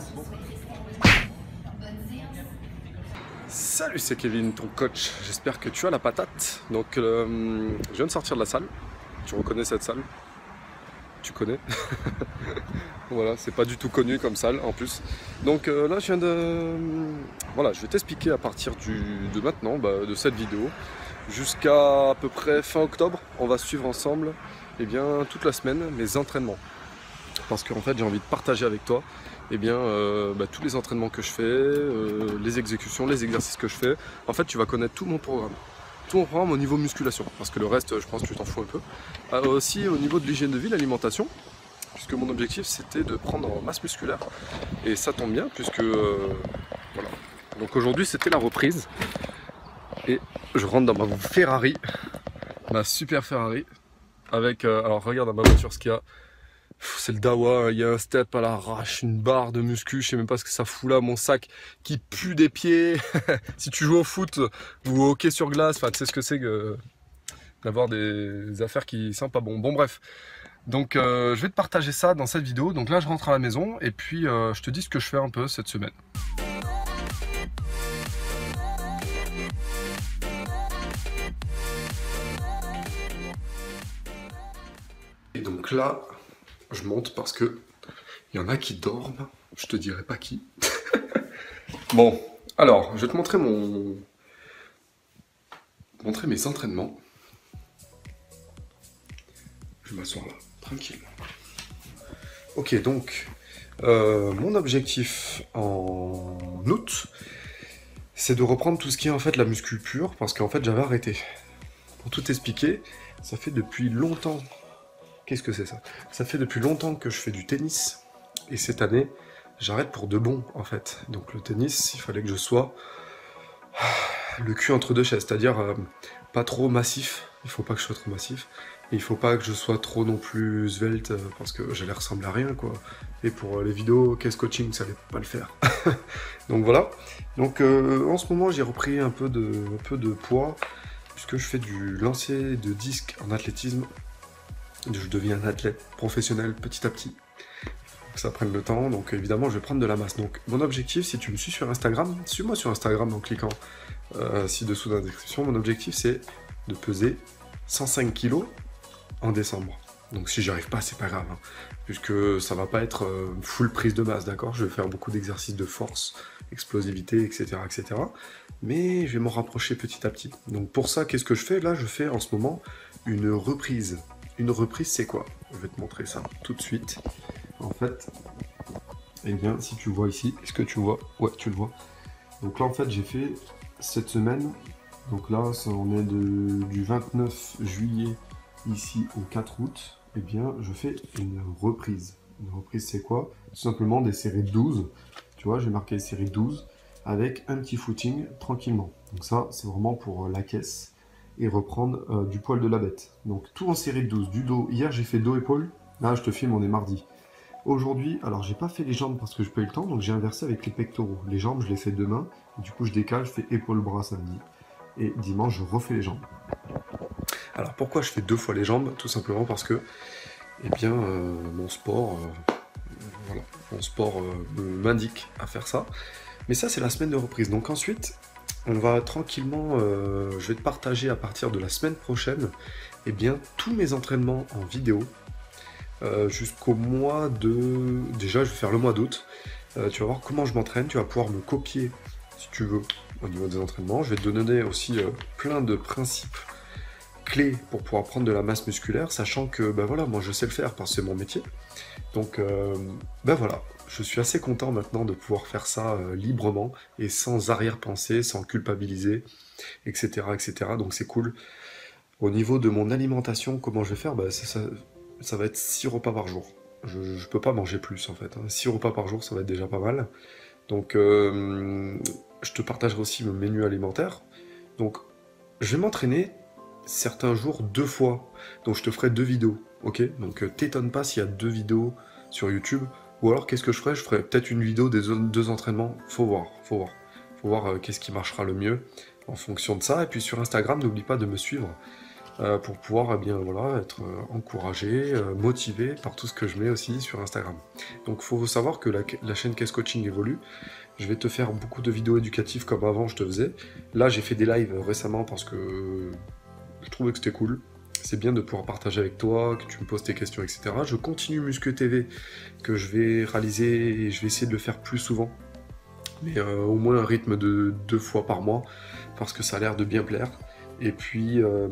c'est bon. Salut, c'est Kevin, ton coach. J'espère que tu as la patate. Donc, je viens de sortir de la salle. Tu reconnais cette salle? Tu connais? Voilà, c'est pas du tout connu comme salle en plus. Donc là, je viens de... Voilà, je vais t'expliquer à partir de maintenant, de cette vidéo, jusqu'à peu près fin octobre. On va suivre ensemble, eh bien, toute la semaine, mes entraînements. Parce qu'en fait, j'ai envie de partager avec toi tous les entraînements que je fais, les exécutions, les exercices que je fais. En fait, tu vas connaître tout mon programme. Tout mon programme au niveau musculation, parce que le reste, je pense que tu t'en fous un peu. Aussi au niveau de l'hygiène de vie, l'alimentation, puisque mon objectif, c'était de prendre en masse musculaire. Et ça tombe bien, puisque... voilà. Donc aujourd'hui, c'était la reprise. Et je rentre dans ma Ferrari, ma super Ferrari, avec... alors regarde dans ma voiture ce qu'il y a. C'est le Dawa, il y a un step à l'arrache, une barre de muscu, je sais même pas ce que ça fout là, mon sac qui pue des pieds. Si tu joues au foot ou au hockey sur glace, tu sais ce que c'est que d'avoir des affaires qui sentent pas bon. Bon bref, donc je vais te partager ça dans cette vidéo. Donc là je rentre à la maison et puis je te dis ce que je fais un peu cette semaine. Et donc là, je monte parce que il y en a qui dorment, je te dirai pas qui. Bon, alors, je vais te montrer mes entraînements. Je vais m'asseoir là, tranquillement. Ok, donc, mon objectif en août, c'est de reprendre tout ce qui est en fait la muscu pure, parce qu'en fait j'avais arrêté. Pour tout expliquer, ça fait depuis longtemps... Qu'est-ce que c'est ça? Ça fait depuis longtemps que je fais du tennis, et cette année, j'arrête pour de bon, en fait. Donc le tennis, il fallait que je sois le cul entre deux chaises, c'est-à-dire pas trop massif, il faut pas que je sois trop massif, et il faut pas que je sois trop non plus svelte, parce que j'allais ressembler à rien, quoi. Et pour les vidéos, case coaching, ça allait pas le faire. Donc voilà. Donc en ce moment, j'ai repris un peu de poids, puisque je fais du lancer de disque en athlétisme. Je deviens un athlète professionnel petit à petit. Ça prenne le temps, donc évidemment je vais prendre de la masse. Donc mon objectif, si tu me suis sur Instagram, suis-moi sur Instagram en cliquant ci-dessous dans la description. Mon objectif c'est de peser 105 kg en décembre. Donc si j'y arrive pas, c'est pas grave, hein, puisque ça va pas être full prise de masse, d'accord? Je vais faire beaucoup d'exercices de force, explosivité, etc., etc. Mais je vais m'en rapprocher petit à petit. Donc pour ça, qu'est-ce que je fais? Là, je fais en ce moment une reprise. Une reprise, c'est quoi? Je vais te montrer ça tout de suite. En fait, eh bien, si tu vois ici, est-ce que tu vois? Ouais, tu le vois. Donc là, en fait, j'ai fait cette semaine. Donc là, on est du 29 juillet ici au 4 août. Eh bien, je fais une reprise. Une reprise, c'est quoi? Tout simplement des séries de 12. Tu vois, j'ai marqué les séries de 12 avec un petit footing tranquillement. Donc ça, c'est vraiment pour la caisse. Et reprendre du poil de la bête. Donc tout en série de 12, du dos. Hier j'ai fait dos-épaule, là je te filme, on est mardi. Aujourd'hui, alors j'ai pas fait les jambes parce que je n'ai pas eu le temps, donc j'ai inversé avec les pectoraux. Les jambes je les fais demain, du coup je décale, je fais épaule-bras samedi. Et dimanche je refais les jambes. Alors pourquoi je fais 2 fois les jambes? Tout simplement parce que, eh bien, mon sport, voilà, m'indique à faire ça. Mais ça c'est la semaine de reprise, donc ensuite... On va tranquillement, je vais te partager à partir de la semaine prochaine, eh bien, tous mes entraînements en vidéo, jusqu'au mois de... Déjà, je vais faire le mois d'août. Tu vas voir comment je m'entraîne, tu vas pouvoir me copier, si tu veux, au niveau des entraînements. Je vais te donner aussi plein de principes clés pour pouvoir prendre de la masse musculaire, sachant que, voilà, moi je sais le faire parce que c'est mon métier. Donc, voilà, je suis assez content maintenant de pouvoir faire ça librement et sans arrière-pensée, sans culpabiliser, etc., etc. Donc c'est cool. Au niveau de mon alimentation, comment je vais faire? Ça va être 6 repas par jour. Je peux pas manger plus en fait, hein. 6 repas par jour, ça va être déjà pas mal. Donc, je te partagerai aussi mon menu alimentaire. Donc, je vais m'entraîner certains jours 2 fois. Donc, je te ferai 2 vidéos, ok? Donc, t'étonne pas s'il y a 2 vidéos sur YouTube. Ou alors, qu'est-ce que je ferai? Je ferai peut-être une vidéo des 2 entraînements. Faut voir. Faut voir qu'est-ce qui marchera le mieux en fonction de ça. Et puis, sur Instagram, n'oublie pas de me suivre. pour pouvoir eh bien, voilà, être encouragé, motivé par tout ce que je mets aussi sur Instagram. Donc il faut savoir que la chaîne Case Coaching évolue. Je vais te faire beaucoup de vidéos éducatives comme avant je te faisais. Là j'ai fait des lives récemment parce que je trouvais que c'était cool. C'est bien de pouvoir partager avec toi, que tu me poses tes questions, etc. Je continue Muscu TV, que je vais réaliser et je vais essayer de le faire plus souvent. Mais au moins un rythme de 2 fois par mois, parce que ça a l'air de bien plaire. Et puis me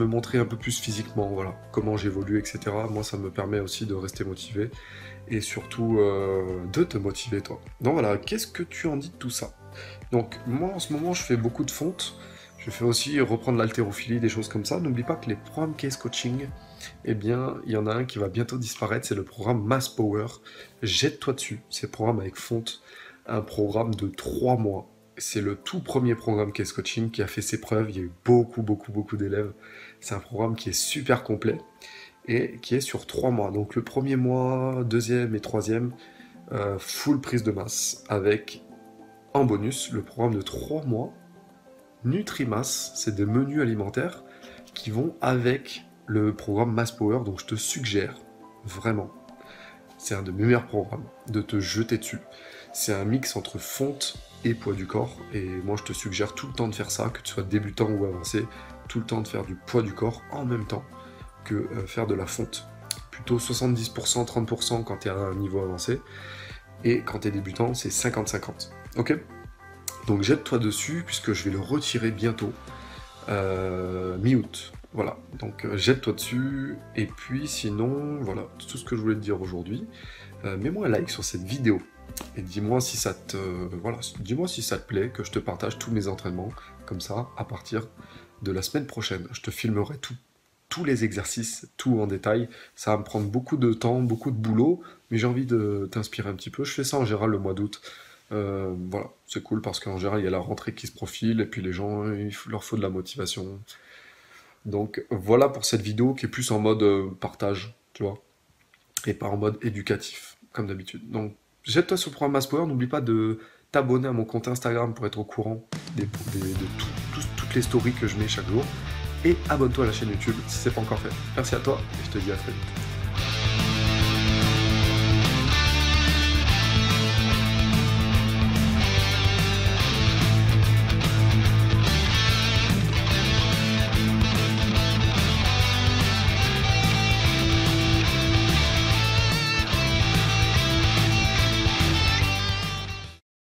montrer un peu plus physiquement, voilà, comment j'évolue, etc. Moi ça me permet aussi de rester motivé, et surtout de te motiver toi. Donc voilà, qu'est-ce que tu en dis de tout ça? Donc moi en ce moment je fais beaucoup de fonte. Je fais aussi reprendre l'haltérophilie, des choses comme ça. N'oublie pas que les programmes Case Coaching, eh bien, il y en a un qui va bientôt disparaître, c'est le programme Mass Power. Jette-toi dessus, c'est le programme avec fonte, un programme de 3 mois. C'est le tout premier programme Case Coaching qui a fait ses preuves, il y a eu beaucoup d'élèves. C'est un programme qui est super complet et qui est sur 3 mois. Donc le premier mois, deuxième et troisième, full prise de masse, avec en bonus le programme de 3 mois, Nutrimass, c'est des menus alimentaires qui vont avec le programme Mass Power, donc je te suggère vraiment, c'est un de mes meilleurs programmes, de te jeter dessus. C'est un mix entre fonte et poids du corps, et moi je te suggère tout le temps de faire ça, que tu sois débutant ou avancé, tout le temps de faire du poids du corps en même temps que faire de la fonte. Plutôt 70%, 30% quand tu es à un niveau avancé, et quand tu es débutant, c'est 50-50. Ok ? Donc jette-toi dessus, puisque je vais le retirer bientôt, mi-août. Voilà, donc jette-toi dessus, et puis sinon, voilà, tout ce que je voulais te dire aujourd'hui. Mets-moi un like sur cette vidéo, et dis-moi si ça te, voilà, dis-moi si ça te plaît, que je te partage tous mes entraînements, comme ça, à partir de la semaine prochaine. Je te filmerai tous les exercices, tout en détail. Ça va me prendre beaucoup de temps, beaucoup de boulot, mais j'ai envie de t'inspirer un petit peu. Je fais ça en général le mois d'août. Voilà, c'est cool parce qu'en général il y a la rentrée qui se profile et puis les gens, leur faut de la motivation. Donc voilà pour cette vidéo qui est plus en mode partage, tu vois, et pas en mode éducatif, comme d'habitude. Donc jette-toi sur le programme Mass Power, n'oublie pas de t'abonner à mon compte Instagram pour être au courant toutes les stories que je mets chaque jour. Et abonne-toi à la chaîne YouTube si c'est pas encore fait. Merci à toi et je te dis à très vite.